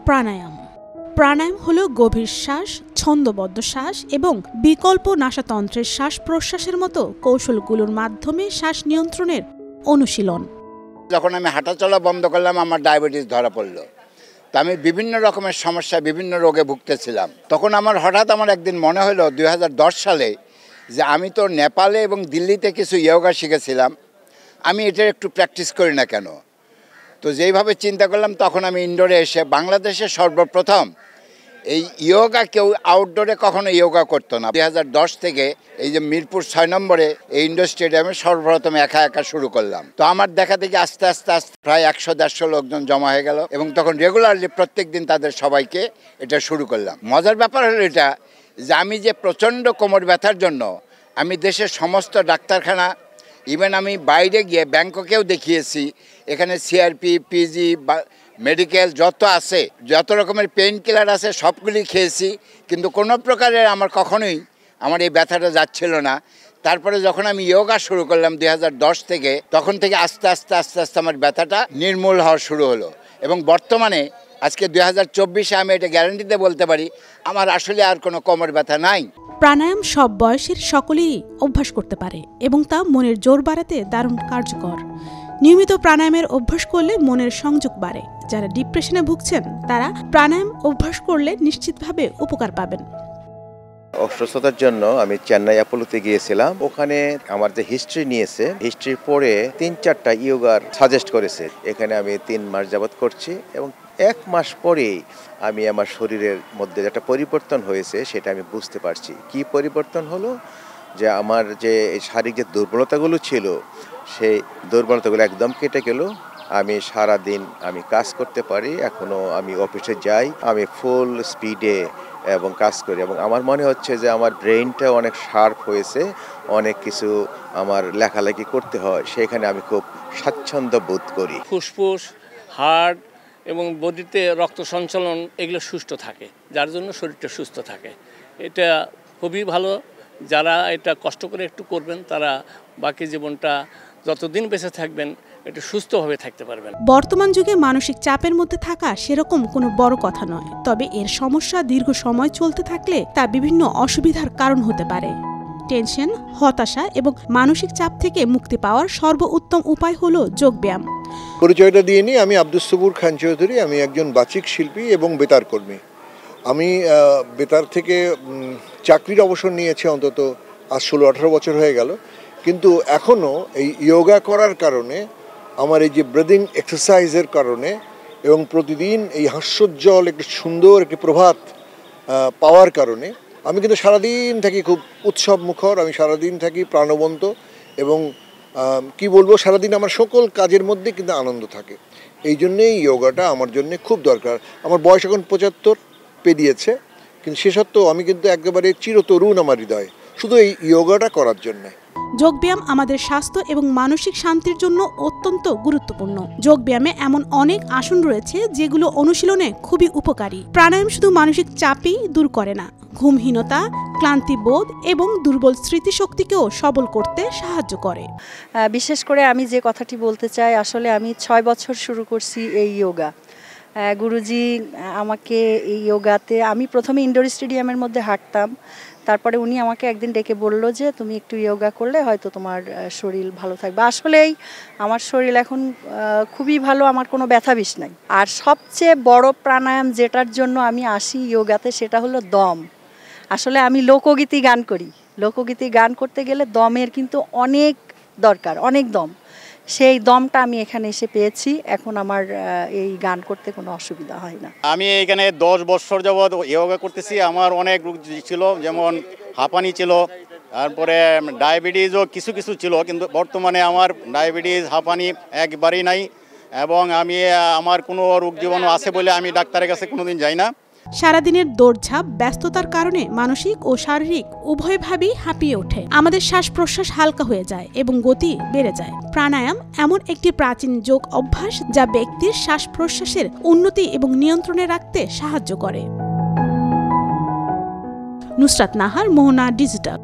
প্রাণায়াম। প্রাণায়াম হলো গভীর শ্বাস, ছন্দবদ্ধ শ্বাস এবং বিকল্প নাসাতন্ত্রের শ্বাস প্রশ্বাসের মতো কৌশলগুলোর মাধ্যমে শ্বাস নিয়ন্ত্রণের অনুশীলন। যখন আমি হাঁটাচলা বন্ধ করলাম, আমার ডায়াবেটিস ধরা পড়লো। তা আমি বিভিন্ন রকমের সমস্যা, বিভিন্ন রোগে ভুগতেছিলাম। তখন হঠাৎ একদিন মনে হলো 2010 সালে যে আমি তো নেপালে এবং দিল্লিতে কিছু ইয়োগা শিখেছিলাম, আমি এটার একটু প্র্যাকটিস করি না কেন। তো যেইভাবে চিন্তা করলাম, তখন আমি ইনডোরে এসে বাংলাদেশে সর্বপ্রথম এই ইয়োগা, কেউ আউটডোরে কখনো ইয়োগা করতো না। 2010 থেকে এই যে মিরপুর 6 নম্বরে এই ইন্ডোর স্টেডিয়ামে সর্বপ্রথম একা শুরু করলাম। তো আমার দেখা দেখি আস্তে আস্তে প্রায় 100-150 লোকজন জমা হয়ে গেল এবং তখন রেগুলারলি প্রত্যেক দিন তাদের সবাইকে এটা শুরু করলাম। মজার ব্যাপার হলো এটা যে আমি যে প্রচণ্ড কোমর ব্যথার জন্য আমি দেশের সমস্ত ডাক্তারখানা, ইভেন আমি বাইরে গিয়ে ব্যাংককেও দেখিয়েছি, এখানে সিআরপি, পিজি বা মেডিকেল যত আছে, যত রকমের পেইন কিলার আছে সবগুলি খেয়েছি, কিন্তু কোনো প্রকারের কখনোই এই ব্যথাটা যাচ্ছিল না। তারপরে যখন আমি ইয়োগা শুরু করলাম 2010 থেকে, তখন থেকে আস্তে আস্তে আমার ব্যথাটা নির্মূল হওয়া শুরু হলো এবং বর্তমানে আজকে 2024-এ আমি এটা গ্যারান্টিতে বলতে পারি আমার আসলে আর কোনো কোমর ব্যথা নাই। প্রাণায়াম সব বয়সের সকলেই অভ্যাস করতে পারে এবং তা মনের জোর বাড়াতে দারুণ কার্যকর। নিয়মিত প্রাণায়ামের অভ্যাস করলে মনের সংযোগ বাড়ে। যারা ডিপ্রেশনে ভুগছেন তারা প্রাণায়াম অভ্যাস করলে নিশ্চিতভাবে উপকার পাবেন। অসুস্থতার জন্য আমি চেন্নাই অ্যাপোলোতে গিয়েছিলাম। ওখানে আমার যে হিস্ট্রি নিয়েছে, হিস্ট্রি পড়ে 3-4টা ইয়োগার সাজেস্ট করেছে। এখানে আমি 3 মাস যাবত করছি এবং 1 মাস পরেই আমি আমার শরীরের মধ্যে একটা পরিবর্তন হয়েছে সেটা আমি বুঝতে পারছি। কি পরিবর্তন হলো, যে আমার যে শারীরিক যে দুর্বলতাগুলো ছিল সেই দুর্বলতাগুলো একদম কেটে গেল। আমি সারা দিন কাজ করতে পারি, এখনো আমি অফিসে যাই, আমি ফুল স্পিডে এবং কাজ করি এবং আমার মনে হচ্ছে যে আমার ব্রেইনটা অনেক শার্প হয়েছে। অনেক কিছু আমার লেখালেখি করতে হয়, সেখানে আমি খুব স্বাচ্ছন্দ্য বোধ করি। ফুসফুস, হার্ট এবং বডিতে রক্ত সঞ্চালন এগুলো সুস্থ থাকে, যার জন্য শরীরটা সুস্থ থাকে। এটা খুবই ভালো। যারা এটা কষ্ট করে একটু করবেন তারা বাকি জীবনটা যতদিন বেঁচে থাকবেন একটু সুস্থভাবে থাকতে পারবেন। বর্তমান যুগে মানসিক চাপের মধ্যে থাকা সেরকম কোনো বড় কথা নয়, তবে এর সমস্যা দীর্ঘ সময় চলতে থাকলে তা বিভিন্ন অসুবিধার কারণ হতে পারে। টেনশন, হতাশা এবং মানসিক চাপ থেকে মুক্তি পাওয়ার সর্বোত্তম উপায় হলো যোগব্যায়াম। পরিচয়টা দিয়ে নিই, আমি আব্দুস সবুর খান চৌধুরী। আমি একজন বাচিক শিল্পী এবং বেতার কর্মী। আমি বেতার থেকে চাকরির অবসর নিয়েছি অন্তত আজ 16-18 বছর হয়ে গেল, কিন্তু এখনও এই ইয়োগা করার কারণে, আমার এই যে ব্রিদিং এক্সারসাইজের কারণে এবং প্রতিদিন এই হাস্যোজ্জ্বল একটি সুন্দর একটি প্রভাত পাওয়ার কারণে আমি কিন্তু সারাদিন থাকি খুব উৎসব মুখর, আমি সারাদিন থাকি প্রাণবন্ত এবং কি বলবো, সারাদিন আমার সকল কাজের মধ্যে কিন্তু আনন্দ থাকে। এই জন্যেই ইয়োগাটা আমার জন্য খুব দরকার। আমার বয়স এখন 75 পেরিয়েছে, কিন্তু সে সত্ত্বেও আমি কিন্তু একেবারে চিরতরুণ আমার হৃদয়, শুধু এই ইয়োগাটা করার জন্যে। যোগব্যায়াম আমাদের স্বাস্থ্য এবং মানসিক শান্তির জন্য অত্যন্ত গুরুত্বপূর্ণ। যোগব্যায়ামে এমন অনেক আসন রয়েছে যেগুলো অনুশীলনে খুবই উপকারী। প্রাণায়াম শুধু মানসিক চাপই দূর করে না, ঘুমহীনতা, ক্লান্তিবোধ এবং দুর্বল স্মৃতিশক্তিকেও সবল করতে সাহায্য করে। বিশেষ করে আমি যে কথাটি বলতে চাই, আসলে আমি 6 বছর শুরু করছি এই ইয়োগা। গুরুজি আমাকে এই ইয়োগাতে, আমি প্রথমে ইনডোর স্টেডিয়ামের মধ্যে হাঁটতাম, তারপরে উনি আমাকে একদিন ডেকে বললো যে তুমি একটু ইয়োগা করলে হয়তো তোমার শরীর ভালো থাকবে। আসলেই আমার শরীর এখন খুবই ভালো, আমার কোনো ব্যথা বিষ নাই। আর সবচেয়ে বড় প্রাণায়াম যেটার জন্য আমি আসি ইয়োগাতে, সেটা হলো দম। আসলে আমি লোকগীতি গান করি, লোকগীতি গান করতে গেলে দমের কিন্তু অনেক দরকার, অনেক দম। সেই দমটা আমি এখানে এসে পেয়েছি, এখন আমার এই গান করতে কোনো অসুবিধা হয় না। আমি এখানে 10 বছর যাবৎ ইয়োগা করতেছি। আমার অনেক রোগ ছিল, যেমন হাঁপানি ছিল, তারপরে ডায়াবেটিসও কিছু ছিল, কিন্তু বর্তমানে আমার ডায়াবেটিস, হাঁপানি একবারেই নাই এবং আমার কোনো রোগ জীবাণু আছে বলে আমি ডাক্তারের কাছে কোনোদিন যাই না। সারাদিনের দৌড়ঝাঁপ, ব্যস্ততার কারণে মানসিক ও শারীরিক উভয়ভাবেই হাঁপিয়ে ওঠে। আমাদের শ্বাস প্রশ্বাস হালকা হয়ে যায় এবং গতি বেড়ে যায়। প্রাণায়াম এমন একটি প্রাচীন যোগ অভ্যাস যা ব্যক্তির শ্বাস প্রশ্বাসের উন্নতি এবং নিয়ন্ত্রণে রাখতে সাহায্য করে। নুসরাত নাহার, মোহনা ডিজিটাল।